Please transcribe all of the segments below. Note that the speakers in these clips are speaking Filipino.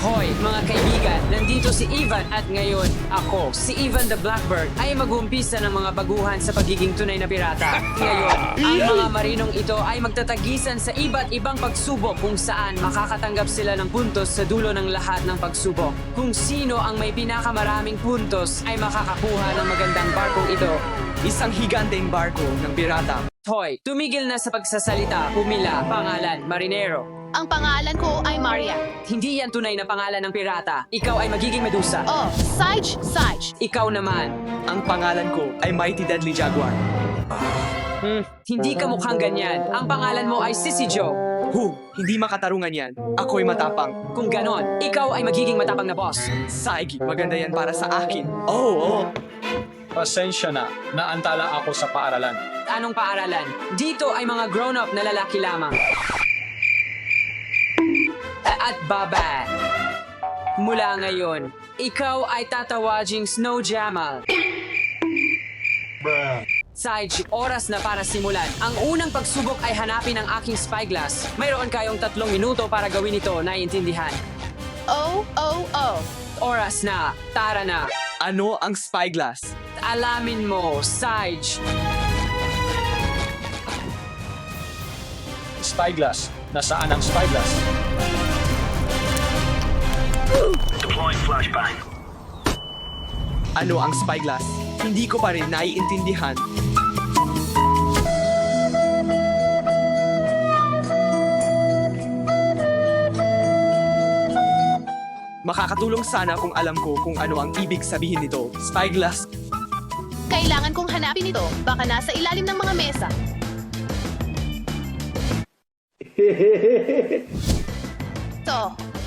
Hoy, mga kaibigan, nandito si Ivan at ngayon, ako, si Ivan the Blackbird, ay mag-uumpisa ng mga baguhan sa pagiging tunay na pirata. Ngayon, ang mga marinong ito ay magtatagisan sa iba't ibang pagsubok kung saan makakatanggap sila ng puntos sa dulo ng lahat ng pagsubok. Kung sino ang may pinakamaraming puntos ay makakakuha ng magandang barkong ito. Isang higanteng barko ng pirata. Hoy, tumigil na sa pagsasalita, pumila, pangalan, marinero. Ang pangalan ko ay Maria. Hindi yan tunay na pangalan ng pirata. Ikaw ay magiging Medusa. Oh, Sage. Ikaw naman. Ang pangalan ko ay Mighty Deadly Jaguar. Hindi ka mukhang ganyan. Ang pangalan mo ay Sissy Joe. Hindi makatarungan yan. Ako'y matapang. Kung ganon, ikaw ay magiging matapang na boss. Saigi, maganda yan para sa akin. Oo. Pasensya na, naantala ako sa paaralan. Anong paaralan? Dito ay mga grown-up na lalaki lamang. At baba. Mula ngayon, ikaw ay tatawaging Snow Jamal. Sage, oras na para simulan. Ang unang pagsubok ay hanapin ang aking spyglass. Mayroon kayong 3 minuto para gawin ito, naiintindihan. Oh. Oras na, tara na. Ano ang spyglass? Alamin mo, Sage. Spyglass. Nasaan ang spyglass? Deploying flashbang. Ano ang spyglass? Hindi ko pa rin naiintindihan. Makakatulong sana kung alam ko kung ano ang ibig sabihin nito. Spyglass. Kailangan kong hanapin ito. Baka nasa ilalim ng mga mesa.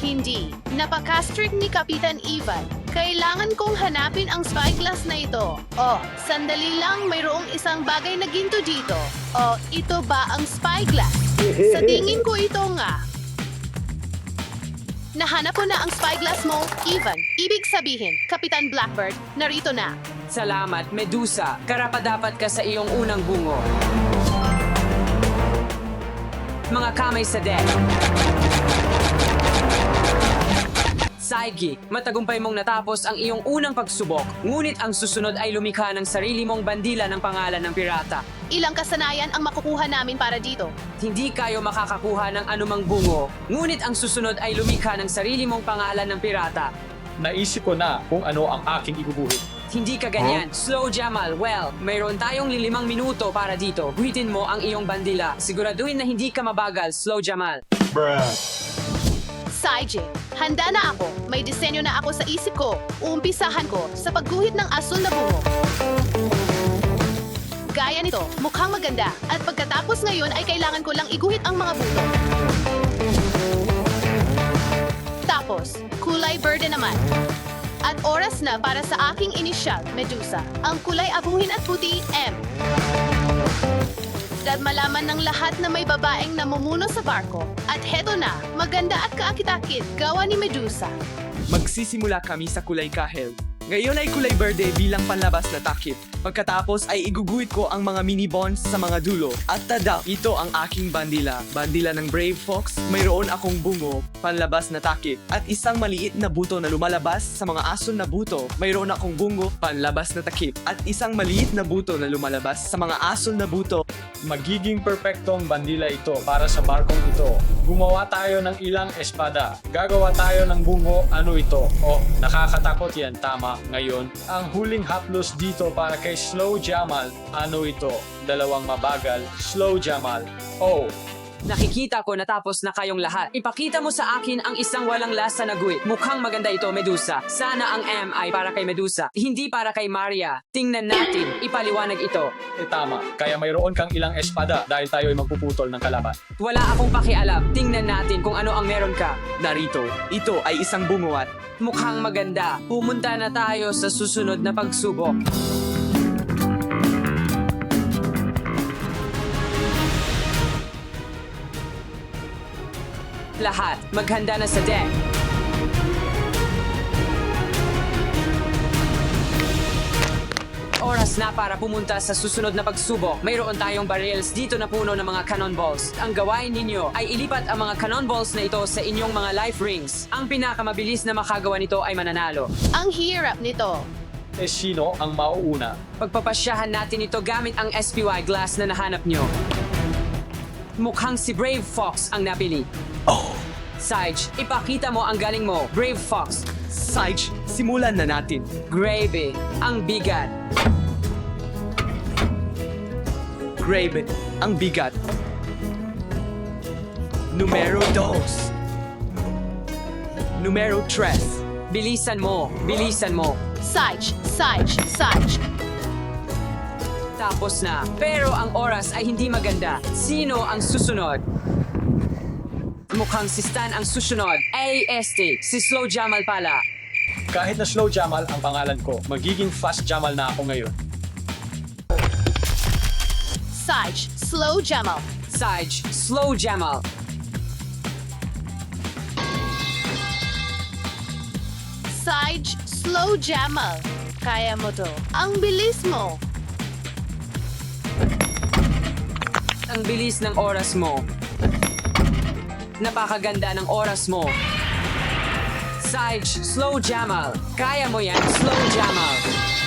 Hindi. Napaka-strict ni Kapitan Ivan. Kailangan kong hanapin ang spyglass na ito. Oh, sandali lang, mayroong isang bagay na ginto dito. Oh, ito ba ang spyglass? Sa tingin ko ito nga. Nahanap ko na ang spyglass mo, Ivan. Ibig sabihin, Kapitan Blackbird, narito na. Salamat, Medusa. Karapat-dapat ka sa iyong unang bungo. Mga kamay sa deck. Saigi, matagumpay mong natapos ang iyong unang pagsubok, ngunit ang susunod ay lumikha ng sarili mong bandila ng pangalan ng pirata. Ilang kasanayan ang makukuha namin para dito. Hindi kayo makakakuha ng anumang bungo, ngunit ang susunod ay lumikha ng sarili mong pangalan ng pirata. Naisip ko na kung ano ang aking iguguhit. Hindi ka ganyan. Slow Jamal, well, mayroon tayong 5 minuto para dito. Guhitin mo ang iyong bandila. Siguraduhin na hindi ka mabagal, Slow Jamal. Saiji, handa na ako. May disenyo na ako sa isip ko. Uumpisahan ko sa pagguhit ng asul na bungo. Gaya nito, mukhang maganda. At pagkatapos ngayon ay kailangan ko lang iguhit ang mga buto. Tapos, kulay berde naman. At oras na para sa aking inisyal, Medusa. Ang kulay abuhin at puti, M. At malaman ng lahat na may babaeng namumuno sa barko. At heto na, maganda at kaakit-akit, gawa ni Medusa. Magsisimula kami sa kulay kahel. Ngayon ay kulay berde bilang panlabas na takip. Pagkatapos ay iguguhit ko ang mga mini bonds sa mga dulo. At tada, ito ang aking bandila. Bandila ng Brave Fox, mayroon akong bungo, panlabas na takip. At isang maliit na buto na lumalabas sa mga asul na buto. Mayroon akong bungo, panlabas na takip. At isang maliit na buto na lumalabas sa mga asul na buto. Magiging perpektong bandila ito para sa barkong ito. Gumawa tayo ng ilang espada. Gagawa tayo ng bungo, ano ito? Oh, nakakatakot yan, tama. Ngayon, ang huling haplos dito para kay Slow Jamal, ano ito? 2 mabagal, Slow Jamal. Oh, Nakikita ko natapos na kayong lahat. Ipakita mo sa akin ang isang walang lasa na guhit. Mukhang maganda ito, Medusa. Sana ang M ay para kay Medusa, hindi para kay Maria. Tingnan natin, ipaliwanag ito. tama. Kaya mayroon kang ilang espada dahil tayo ay magpuputol ng kalaban. Wala akong pakialam. Tingnan natin kung ano ang meron ka. Narito, ito ay isang bungo at Mukhang maganda. Pumunta na tayo sa susunod na pagsubok. Lahat, maghanda na sa deck. Oras oras na para pumunta sa susunod na pagsubok. Mayroon tayong barrels dito na puno ng mga cannonballs. Ang gawain ninyo ay ilipat ang mga cannonballs na ito sa inyong mga life rings. Ang pinakamabilis na makagawa nito ay mananalo. Ang hirap nito. Eh sino ang mauuna? Pagpapasyahan natin ito gamit ang SPY glass na nahanap nyo. Mukhang si Brave Fox ang napili. Sage, ipakita mo ang galing mo, Brave Fox. Sage, simulan na natin. Grabe, ang bigat. Grabe, ang bigat. Numero 2. Numero 3. Bilisan mo, bilisan mo. Sage, Sage, Sage. Tapos na. Pero ang oras ay hindi maganda. Sino ang susunod? Mukhang si Stan ang susunod. AST, si Slow Jamal pala. Kahit na Slow Jamal ang pangalan ko, magiging Fast Jamal na ako ngayon. Sage, Slow Jamal. Sage, Slow Jamal. Sage, Slow Jamal. Kaya mo to. Ang bilis mo. Ang bilis ng oras mo. Napakaganda ng oras mo. Sage, Slow Jamal. Kaya mo yan, Slow Jamal.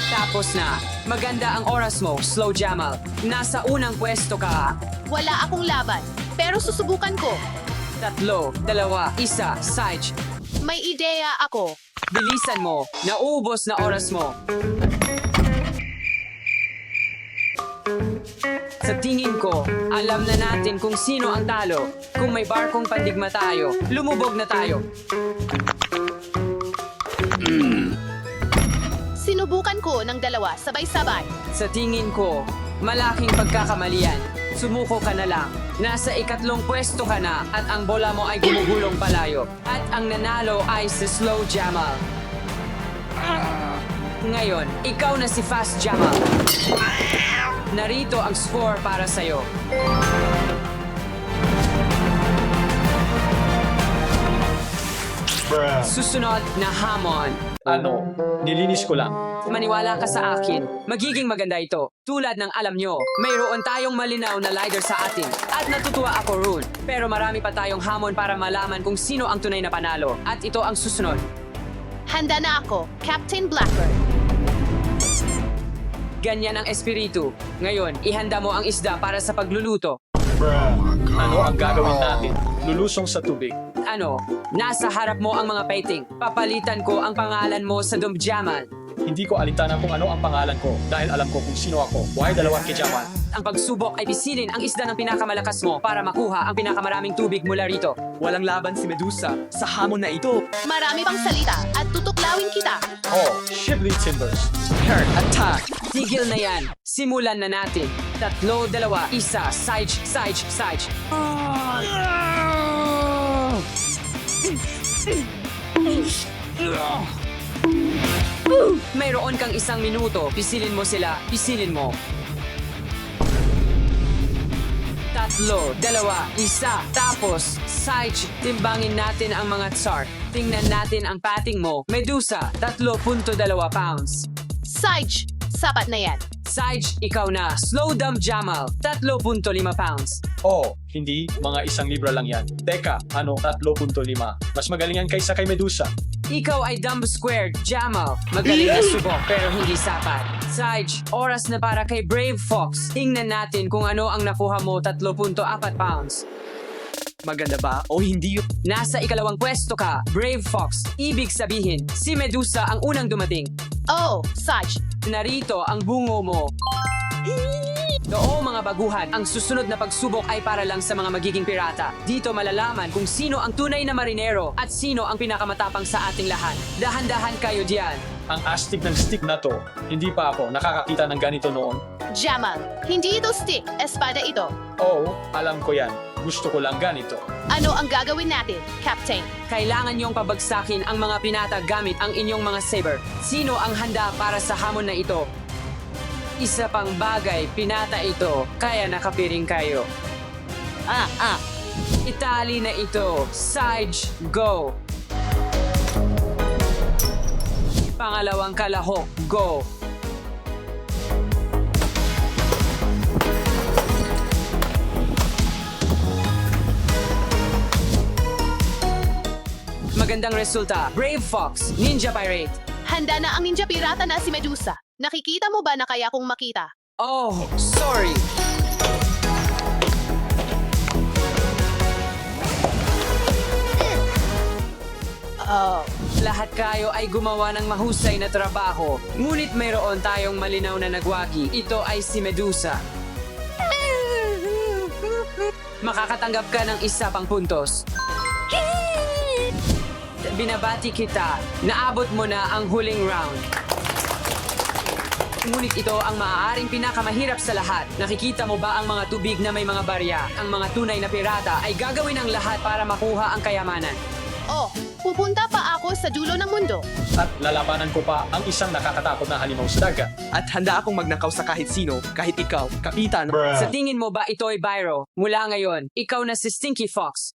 Tapos na. Maganda ang oras mo, Slow Jamal. Nasa unang pwesto ka. Wala akong laban. Pero susubukan ko. 3, 2, 1, Sage. May ideya ako. Bilisan mo. Naubos na oras mo. Sa tingin ko, alam na natin kung sino ang talo. Kung may barkong pandigma tayo, lumubog na tayo. Sinubukan ko ng dalawa sabay-sabay. Sa tingin ko, malaking pagkakamalian. Sumuko ka na lang. Nasa 2 pwesto ka na at ang bola mo ay gumugulong palayo. At ang nanalo ay si Slow Jamal. Ngayon, ikaw na si Fast Jamal. Narito ang score para sa'yo. Susunod na hamon. Ano? Nilinis ko lang. Maniwala ka sa akin, magiging maganda ito. Tulad ng alam nyo, mayroon tayong malinaw na leader sa atin. At natutuwa ako roon. Pero marami pa tayong hamon para malaman kung sino ang tunay na panalo. At ito ang susunod. Handa na ako, Captain Blackbird. Ganyan ang espiritu. Ngayon, ihanda mo ang isda para sa pagluluto. Ano ang gagawin natin? Lulusong sa tubig. Ano, nasa harap mo ang mga painting. Papalitan ko ang pangalan mo sa Dum Jamal. Hindi ko alintana kung ano ang pangalan ko dahil alam ko kung sino ako. Why dalawa kay Jamal? Ang pagsubok ay pisilin ang isda ng pinakamalakas mo para makuha ang pinakamaraming tubig mula rito. Walang laban si Medusa sa hamon na ito. Marami pang salita at tutuklawin kita. Oh, Shibli Timbers. Heart attack. Tigil na yan. Simulan na natin. 3, 2, 1, Sage, Sage, Sage. Mayroon kang 1 minuto. Pisilin mo sila. Pisilin mo. 3, 2, 1. Tapos, Sage, timbangin natin ang mga tsar. Tingnan natin ang pating mo. Medusa, 3.2 pounds. Sage, sapat na yan. Sage, ikaw na. Slow Dum Jamal, 3.5 pounds. Oh, hindi. Mga 1 libra lang yan. Teka, ano? 3.5. Mas magaling yan kaysa kay Medusa. Ikaw ay Dumb Squared, Jamal. Magaling na subok pero hindi sapat. Sage, oras na para kay Brave Fox. Tingnan natin kung ano ang nakuha mo, 3.4 pounds. Maganda ba o hindi? Nasa 2 pwesto ka, Brave Fox. Ibig sabihin, si Medusa ang unang dumating. Oh, Sage, Narito ang bungo mo. Oo mga baguhan, ang susunod na pagsubok ay para lang sa mga magiging pirata. Dito malalaman kung sino ang tunay na marinero at sino ang pinakamatapang sa ating lahat. Dahan-dahan kayo diyan. Ang astig ng stick na to, hindi pa ako nakakakita ng ganito noon. Jamal. Hindi ito stick, espada ito. Oh, alam ko yan. Gusto ko lang ganito. Ano ang gagawin natin, Captain? Kailangan niyong pabagsakin ang mga pinata gamit ang inyong mga saber. Sino ang handa para sa hamon na ito? Isa pang bagay, pinata ito, kaya nakapiring kayo. Itali na ito. Sage, go! Pangalawang kalahok, go! Magandang resulta. Brave Fox, Ninja Pirate. Handa na ang ninja pirata na si Medusa. Nakikita mo ba na kaya kong makita? Oh, sorry. Oh, Lahat kayo ay gumawa ng mahusay na trabaho. Ngunit mayroon tayong malinaw na nagwagi. Ito ay si Medusa. Makakatanggap ka ng isa pang puntos. Binabati kita. Naabot mo na ang huling round. Ngunit ito ang maaaring pinakamahirap sa lahat. Nakikita mo ba ang mga tubig na may mga barya? Ang mga tunay na pirata ay gagawin ang lahat para makuha ang kayamanan. oh, pupunta pa ako sa dulo ng mundo. At lalabanan ko pa ang isang nakakatakot na halimaw sa dagat. At handa akong magnakaw sa kahit sino, kahit ikaw, Kapitan. Sa tingin mo ba ito'y Byro? Mula ngayon, ikaw na si Stinky Fox.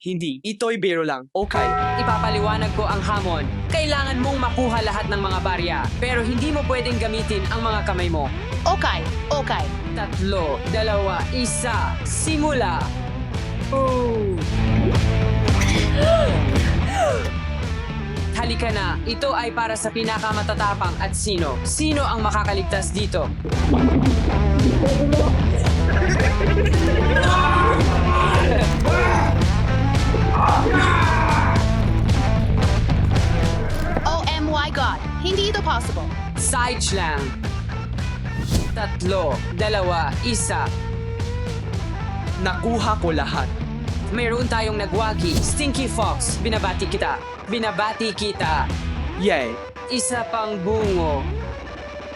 Hindi. Ito'y biro lang. Okay. Ipapaliwanag ko ang hamon. Kailangan mong makuha lahat ng mga barya, pero hindi mo pwedeng gamitin ang mga kamay mo. Okay, okay. 3, 2, 1, simula! Oh. Halika na, ito ay para sa pinakamatatapang at sino? Sino ang makakaligtas dito? Oh my God, hindi ito possible. Side lang. 3, 2, 1. Nakuha ko lahat. Mayroon tayong nagwagi. Stinky Fox, binabati kita. Binabati kita. Yay! Isa pang bungo.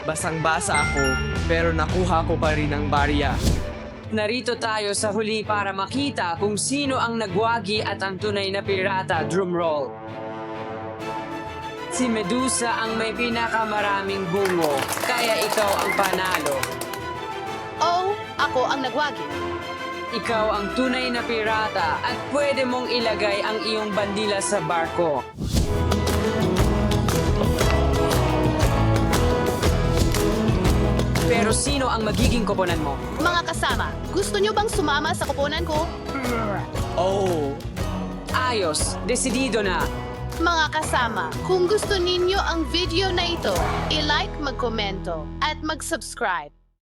Basang-basa ako, pero nakuha ko pa rin ang barya. Narito tayo sa huli para makita kung sino ang nagwagi at ang tunay na pirata. Drumroll. Si Medusa ang may pinakamaraming bungo, kaya ikaw ang panalo. Oh, ako ang nagwagi. Ikaw ang tunay na pirata at pwede mong ilagay ang iyong bandila sa barko. Pero sino ang magiging koponan mo? Mga kasama, gusto nyo bang sumama sa koponan ko? Oh, Ayos, desidido na. Mga kasama, kung gusto ninyo ang video na ito, i-like, mag-komento, at mag-subscribe.